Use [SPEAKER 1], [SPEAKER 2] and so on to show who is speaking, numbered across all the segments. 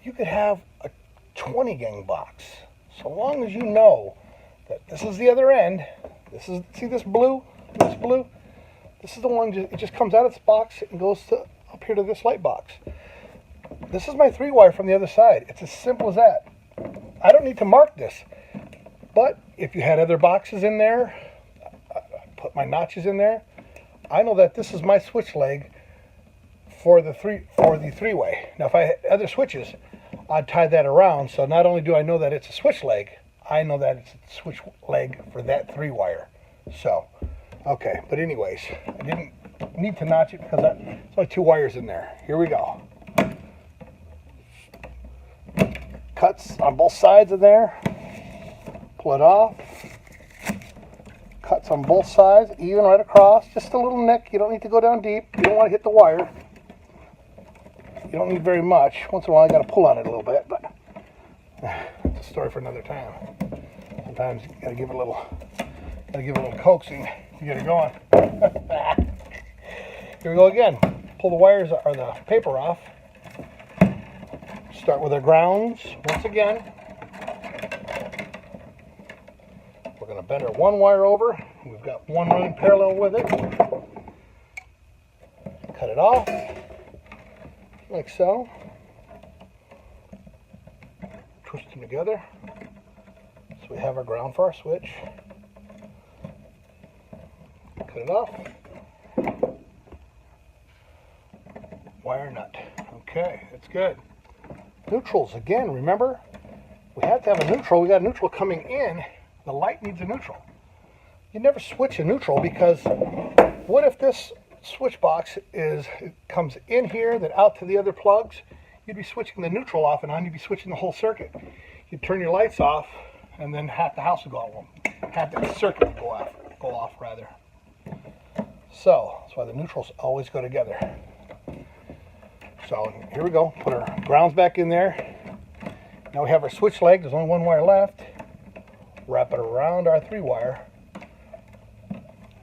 [SPEAKER 1] You could have a 20 gang box, so long as you know that this is the other end. This is, see this blue? This blue? This is the one, it just comes out of this box and goes to up here to this light box. This is my 3-wire from the other side. It's as simple as that. I don't need to mark this. But if you had other boxes in there, I put my notches in there, I know that this is my switch leg for the 3-way. Now if I had other switches, I'd tie that around, so not only do I know that it's a switch leg, I know that it's a switch leg for that 3-wire. So, okay, but anyways, I didn't need to notch it because there's only 2 wires in there. Here we go. Cuts on both sides of there. Pull it off. Cuts on both sides, even right across. Just a little nick. You don't need to go down deep. You don't want to hit the wire. You don't need very much. Once in a while, you got to pull on it a little bit, but it's a story for another time. Sometimes you got to give it a little coaxing to get it going. Here we go again. Pull the wires or the paper off. Start with our grounds once again. We're going to bend our 1 wire over. We've got 1 running parallel with it. Cut it off like so. Twist them together so we have our ground for our switch. Cut it off. Wire nut. Okay, that's good. Neutrals, again, remember, we have to have a neutral. We got a neutral coming in. The light needs a neutral. You never switch a neutral because what if this switch box comes in here, then out to the other plugs? You'd be switching the neutral off and on. You'd be switching the whole circuit. You'd turn your lights off, and then half the house would go out. Half the circuit would go off rather. So that's why the neutrals always go together. So here we go. Put our grounds back in there. Now we have our switch leg. There's only 1 wire left. Wrap it around our 3-wire.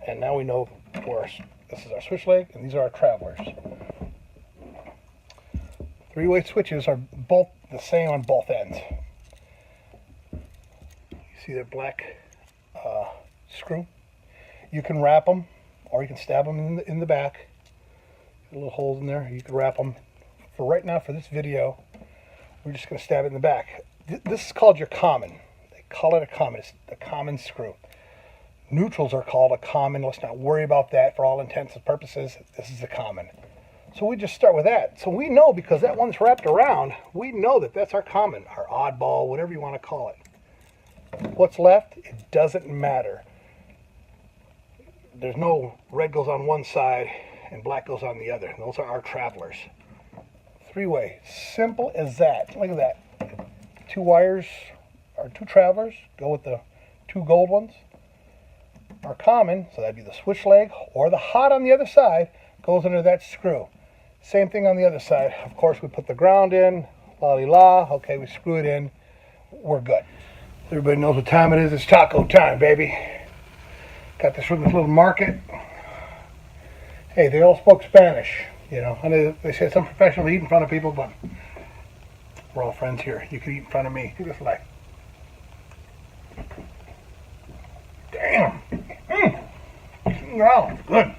[SPEAKER 1] And now we know this is our switch leg and these are our travelers. 3-way switches are both the same on both ends. You see that black screw? You can wrap them or you can stab them in the back. Little holes in there. You can wrap them. For right now, for this video, we're just going to stab it in the back. This is called your common. They call it a common. It's the common screw. Neutrals are called a common. Let's not worry about that for all intents and purposes. This is a common. So we just start with that. So we know, because that one's wrapped around, we know that that's our common, our oddball, whatever you want to call it. What's left? It doesn't matter. There's no red goes on one side and black goes on the other. Those are our travelers. 3-way, simple as that. Look at that. 2 wires, or 2 travelers, go with the 2 gold ones. Our common, so that'd be the switch leg, or the hot on the other side, goes under that screw. Same thing on the other side. Of course, we put the ground in, la-di-la, okay, we screw it in, we're good. Everybody knows what time it is. It's taco time, baby. Got this from this little market. Hey, they all spoke Spanish, you know. And they said some professionals eat in front of people, but we're all friends here. You can eat in front of me. Look at this leg. Damn. Wow, good.